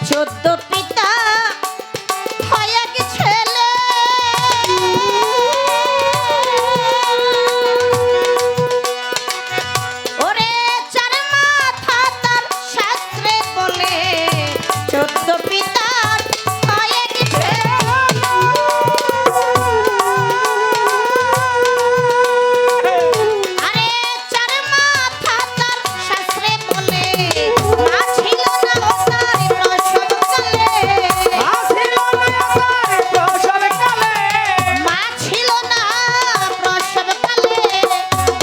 চোদ্দ পিতা হয় এক ছেলে, ওরে চার মাথা তার শাস্ত্রে বলে চোদ্দ পিতা হয় এক ছেলে। আরে চার মাথা তার শাস্ত্রে বলে মা ছিল না ও তার প্রসবকালে, মা ছিল না প্রসবকালে,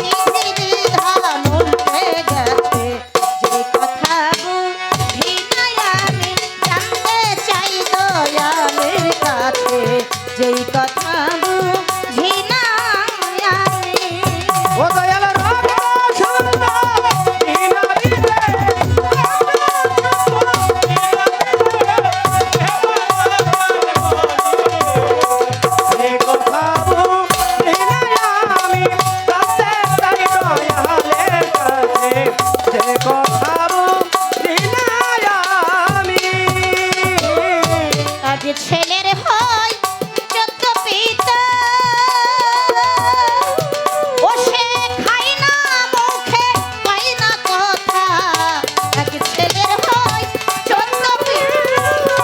বিধির বিধান উল্টে গেছে। যে কথা বুঝি নাই আমি জানতে চাই দয়ালের কাছে, যেই কথা বুঝি নাই আমি। ও দয়াল রাগ শুনল বিনারিতে, যে কথা বুঝি নাই আমি জানতে চাই দয়ালের কাছে, যে কথা বুঝি নাই আমি। আজ ছেলের হয় চোদ্দ পিতা, ও সে খায় না মুখে পায় না কথা। আজ ছেলের হয় চোদ্দ পিতা,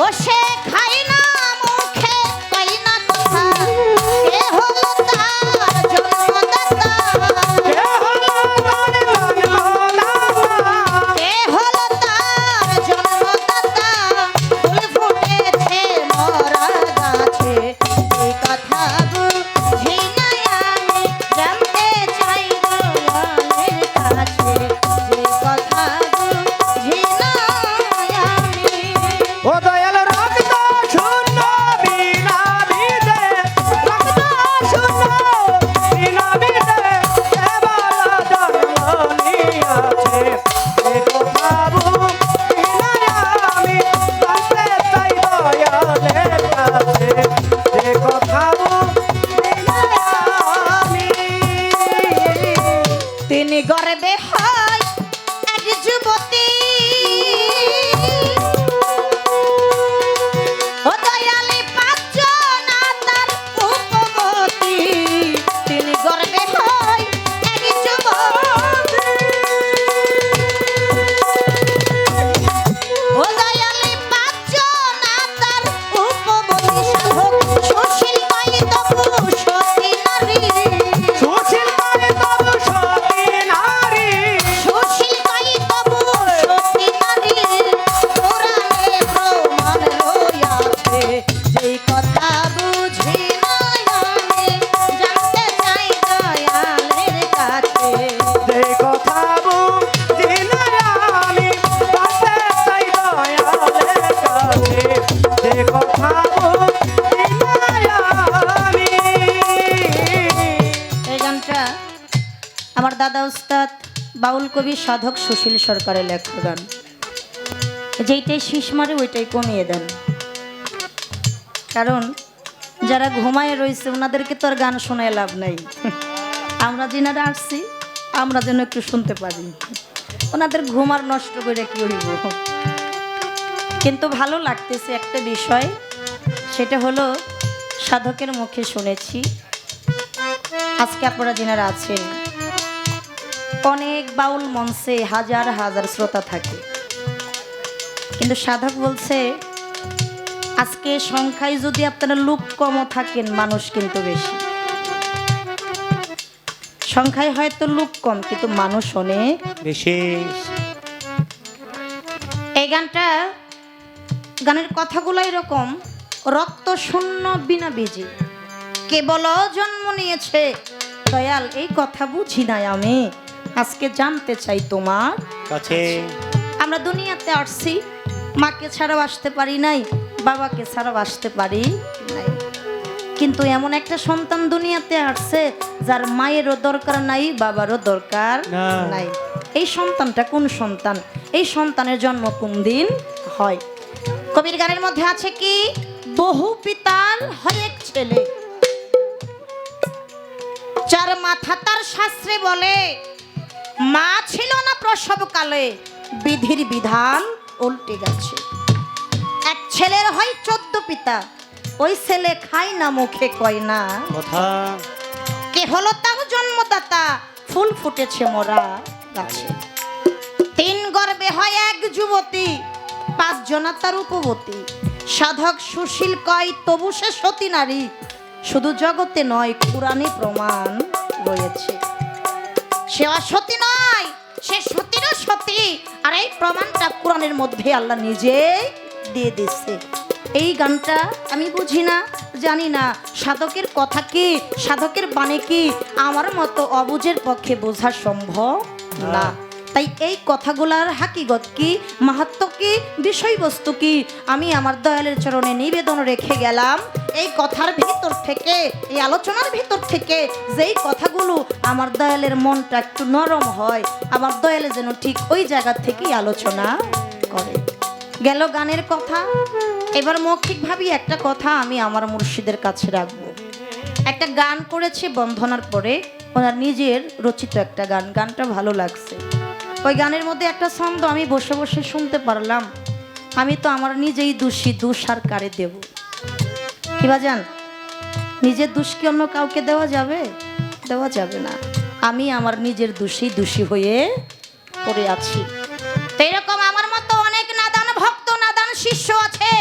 ও সে খায় না মুখে পায় না কথা। কে হলো তার জন্মদাতা, কে হলো তার জন্মদাতা, কে হলো তার জন্মদাতা। ফুল ফুটেছে মরা গাছে, এই কথা বুঝি নাই আমি জানতে চাই দয়ালের কাছে, যে কথা বুঝি নাই আমি। ও দয়াল রক্ত শূন্য বিনা বিদে, রক্ত শূন্য বিনা বিদে, কেবল জন্ম নিয়াছে। এ কথা বুঝি নাই আমি জানতে চাই দয়ালের কাছে, যে কথা বুঝি নাই আমি। তিনি গর্বে হয় এক যুবতী, ও দয়ালে পাঁচজন তার উপবতী। তিনি গর্বে হয় এক যুবতী, ও দয়ালে পাঁচজন তার উপবতী। সাধক সুশীল কয় তবু সতী নারী, সুশীল করে তবু সতী নারী, সুশীল কয় তবু সতী নারী। পুরাণে প্রমাণ রয়াছে, যেই কথা বুঝি নাই আমি জানতে চাই দয়ালের কাছে। যে কথা বুঝি নাই আমি জানতে চাই দয়ালের কাছে, যে কথা বুঝি নাই আমি। এই গানটা আমার দাদা উস্তাদ বাউল কবি সাধক সুশীল সরকারের লেখা গান। যেইটাই শীষ মারে ওইটাই কমিয়ে দেন, কারণ যারা ঘুমায় রয়েছে ওনাদেরকে তো আর গান শোনায় লাভ নাই। আমরা যিনারা আসছি আমরা যেন একটু শুনতে পারি, ওনাদের ঘুম আর নষ্ট করে কি হইব। কিন্তু ভালো লাগতেছে একটা বিষয়, সেটা হলো সাধকের মুখে শুনেছি। আজকে আপনারা যিনারা আছেন, অনেক বাউল মঞ্চে হাজার হাজার শ্রোতা থাকে, কিন্তু সাধক বলছে আজকে সংখ্যায় যদি আপনারা লোক কমও থাকেন, মানুষ কিন্তু বেশি। সংখ্যায় হয়তো লোক কম কিন্তু মানুষ অনেক বেশি। এই গানটা, গানের কথাগুলো এরকম, রক্ত শূন্য বিনা বীজে কেবল জন্ম নিয়েছে দয়াল, এই কথা বুঝি নাই আমি আজকে জানতে চাই তোমার কাছে। আমরা দুনিয়াতে আসছি, মাকে ছাড়াও আসতে পারি নাই, বাবাকে ছাড়াও আসতে পারি নাই, কিন্তু এমন একটা সন্তান দুনিয়াতে আসছে যার মায়েরও দরকার নাই, বাবারও দরকার নাই। এই সন্তানটা কোন সন্তান? এই সন্তানের জন্ম কোন দিন হয়? কবির গানের মধ্যে আছে কি, বহু পিতার হয় এক ছেলে, চার মাথা তার শাস্ত্রে বলে মা ছিল না প্রসব কালে বিধির বিধান উল্টে গেছে। এক ছেলের হয় 14 পিতা, ওই ছেলে খায় না মুখে কয় না কথা। কে হলো তার জন্মদাতা, ফুল ফুটেছে মোরা গাছে। 3 গর্ভে হয় এক যুবতী, 5 জনা তার উপবতী। সাধক সুশীল কয় তবু সে সতী নারী, শুধু জগতে নয় পুরাণে প্রমাণ রয়েছে। সে অসতী নয়, সে সতীরও সতী, আর এই প্রমাণটা কোরআনের মধ্যে আল্লাহ নিজেই দিয়ে দিচ্ছে। এই গানটা আমি বুঝি না, জানি না সাধকের কথা কি, সাধকের বাণী কি, আমার মতো অবুঝের পক্ষে বোঝা সম্ভব না। তাই এই কথাগুলার হাকিগত কি, মাহাত্ম কি, বিষয়বস্তু কি, আমি আমার দয়ালের চরণে নিবেদন রেখে গেলাম। এই কথার ভিতর থেকে, এই আলোচনার ভিতর থেকে যেই কথাগুলো আমার দয়ালের মনটা একটু নরম হয়, আমার দয়ালে যেন ঠিক ওই জায়গা থেকেই আলোচনা করে। গেল গানের কথা। এবার মৌখিকভাবেই একটা কথা আমি আমার মুর্শিদের কাছে রাখবো। একটা গান করেছে বন্ধনার পরে, ওনার নিজের রচিত একটা গান, গানটা ভালো লাগছে। ওই গানের মধ্যে একটা ছন্দ আমি বসে বসে শুনতে পারলাম। আমি তো আমার নিজেই দোষী, দোষ আর কারে দেব? কি বাজান, নিজের দোষ কি অন্য কাউকে দেওয়া যাবে? দেওয়া যাবে না। আমি আমার নিজের দোষী দোষী হয়ে পড়ে আছি। তো এরকম আমার মতো অনেক নাদান ভক্ত, নাদান শিষ্য আছে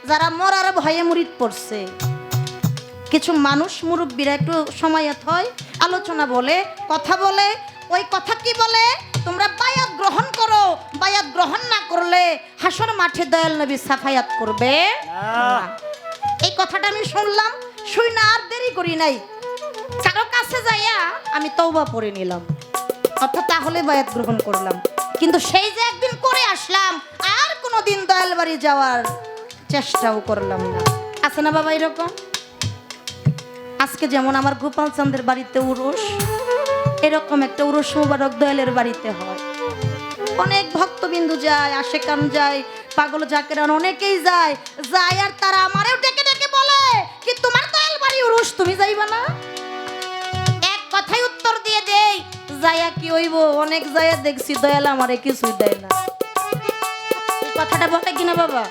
যারা মরার ভয়ে মুরিদ পড়ছে। কিছু মানুষ মুরব্বীরা একটু সময়ত হয়, আলোচনা বলে, কথা বলে। ওই কথা কি বলে? তোমরা বায়াত গ্রহণ করো, বায়াত গ্রহণ না করলে হাসর মাঠে দয়াল নবী সাফায়াত করবে না। এই কথাটা আমি শুনলাম, শুই না আর দেরি করি নাই, কারো কাছে যাইয়া আমি তওবা পড়ে নিলাম, অর্থাৎ তাহলে বায়াত গ্রহণ করলাম। কিন্তু সেই যে একদিন করে আসলাম, আর কোনোদিন দয়াল বাড়ি যাওয়ার চেষ্টাও করলাম না। আছে না বাবা এরকম? আজকে যেমন আমার গোপাল চাঁদের বাড়িতে উরুস, এরকম একটা উরুস মুবারক দয়ালের বাড়িতে হয়। অনেক ভক্তবিন্দু যায়, আশেকান যায়, পাগল জাকেরান অনেকেই যায়। যায় আর তারা আমারও ডেকে ডেকে বলে, কি তোমার দয়াল বাড়ি উরুস, তুমি যাইবা না? এক কথাই উত্তর দিয়ে দেই, যাইয়া কি হইব? অনেক যাইয়া দেখছি দয়াল আমারে কিছুই দেয় না। এই কথাটা বলে কিনা বাবা?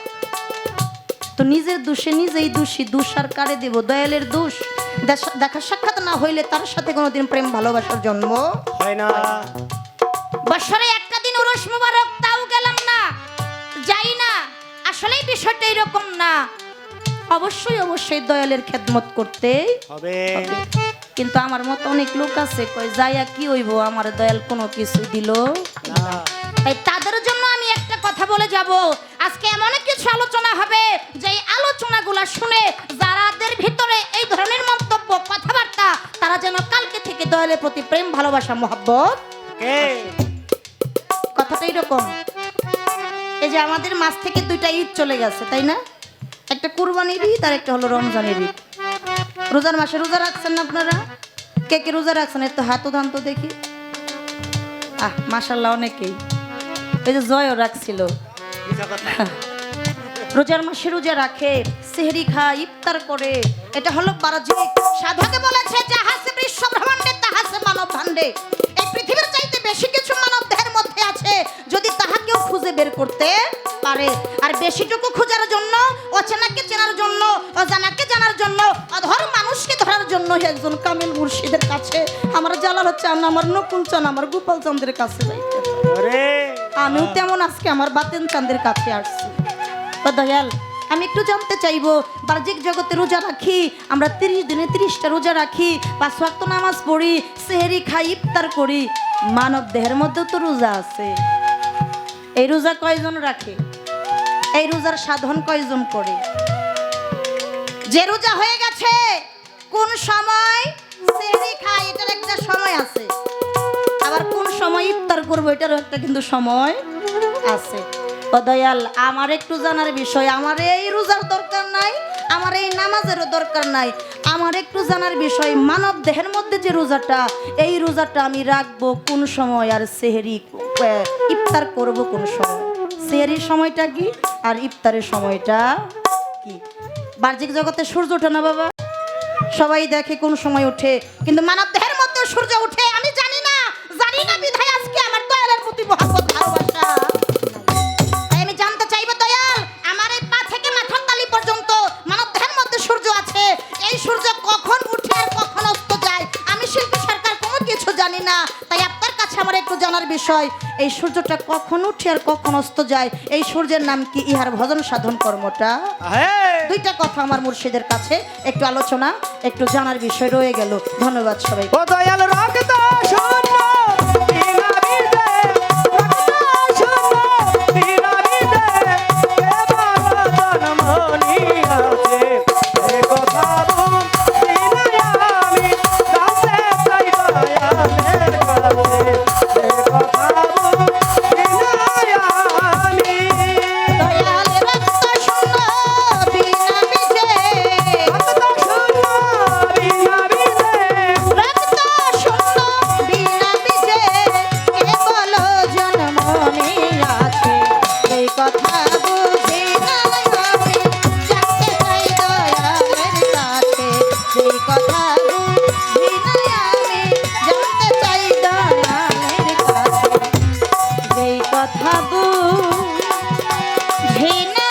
তো নিজের দোষে নিজেই দোষী, দোষ আর কারে দেব? দয়ালের দোষ। দেখা সাক্ষাৎ না হইলে তার সাথে কোনোদিন প্রেম ভালোবাসার জন্ম হয় না। বছরে একটা দিন উরুস মুবারক, তাও গেলাম না, যাই না। আসলে বিষয়টা এরকম না। অবশ্যই অবশ্যই দয়ালের খেদমত করতে হবে। কিন্তু আমার মতো অনেক লোক আছে কই যাইয়া কি হইব, আমার দয়াল কোনো কিছু দিল না। তাই তাদের জন্য আমি একটা কথা বলে যাব। আজকে এমন কিছু আলোচনা হবে যে এই আলোচনাগুলো শুনে যারাদের ভিতরে এই ধরনের মন্তব্য, কথাবার্তা, তারা যেন কালকে থেকে দয়ালের প্রতি প্রেম, ভালোবাসা, মহব্বত। কথাটা এরকম। এই যে আমাদের মাস থেকে 2টা ঈদ চলে গেছে, তাই না? একটা কুরবানির ঈদ আর একটা হলো রমজানের ঈদ। রোজার মাসে রোজা রাখছেন না আপনারা? কে কে রোজা রাখছেন? একটু হাত উঠান তো দেখি। মাশাআল্লাহ অনেকেই। এই যে জয়ও রাখছিল। রোজার মাসে রোজা রাখে, সেহরি খায়, ইফতার করে। এটা হলো বাহ্যিক। সাধকে বলেছে যাহাছে বিশ্ব ব্রহ্মাণ্ডে তাহাছে মানব ভাণ্ডে। এই পৃথিবীর চাইতে বেশি কিছু মানব দেহের মধ্যে আছে, যদি তাহাকেও খুঁজে বের করতে পারে। আর বেশিটুকু খোঁজার জন্য, অচেনাকে চেনার জন্য, অজানাকে জানার জন্য, অধর মানুষকে ধরার জন্য একজন কামিল মুর্শিদের কাছে, আমার জালাল চান, আমার নকুল চান, আমার গোপাল চাঁদের কাছে যাইতে। আমিও তেমন আজকে আমার বাতেন চাঁদের কাছে আসছি। দয়াল, আমি একটু জানতে চাইবো, বাহ্যিক জগতে রোজা রাখি, আমরা 30 দিনে 30টা রোজা রাখি, 5 ওয়াক্ত নামাজ পড়ি, সেহরি খাই, ইফতার করি। মানব দেহের মধ্যেও তো রোজা আছে। এই রোজা কয়জন রাখে? এই রোজার সাধন কয়জন করে? যে রোজা হয়ে গেছে, কোন সময় সেহরি খাই, এটার একটা সময় আছে। আবার কোন সময় ইফতার করবো, এটারও একটা কিন্তু সময় আছে। ও দয়াল, আমার একটু জানার বিষয়। আমার এই রোজার দরকার নাই, আমার এই নামাজেরও দরকার নাই। আমার একটু জানার বিষয়, মানব দেহের মধ্যে যে রোজাটা, এই রোজাটা আমি রাখবো কোন সময়, আর সেহরি ইফতার করব কোন সময়? সেহরির সময়টা কি আর ইফতারের সময়টা কি? বাহ্যিক জগতে সূর্য ওঠে না বাবা? সবাই দেখে কোন সময় ওঠে, কিন্তু মানব দেহের মধ্যে সূর্য ওঠে। আমি জানি না, জানি না বিধায় আজকে আমার দয়ালের প্রতি মহব্বত জানার বিষয়, এই সূর্যটা কখন উঠে আর কখন অস্ত যায়, এই সূর্যের নাম কি, ইহার ভজন সাধন কর্মটা। হ্যাঁ দুইটা কথা আমার মুর্শিদের কাছে একটু আলোচনা, একটু জানার বিষয় রয়ে গেল। ধন্যবাদ সবাই। ও দয়াল রক্ত শূন্য বিনা বিদে রক্ত শূন্য বিনা বিদে কেবল জন্মনি আছে এ কথা বিনা আমি জানতে চাই দয়ালের কাছে এ কথা বিনা আমি দয়াল রক্ত শূন্য বিনা বীজে, রক্ত শূন্য বিনা বিদে রক্ত শূন্য বিনা বীজে কেবল জন্মনি আছে, এই কথা বুঝি নাই আমি, জানতে চাই দয়ালের কাছে, এই কথা বুঝি নাই আমি, জানতে চাই দয়ালের কাছে, এই কথা বুঝি না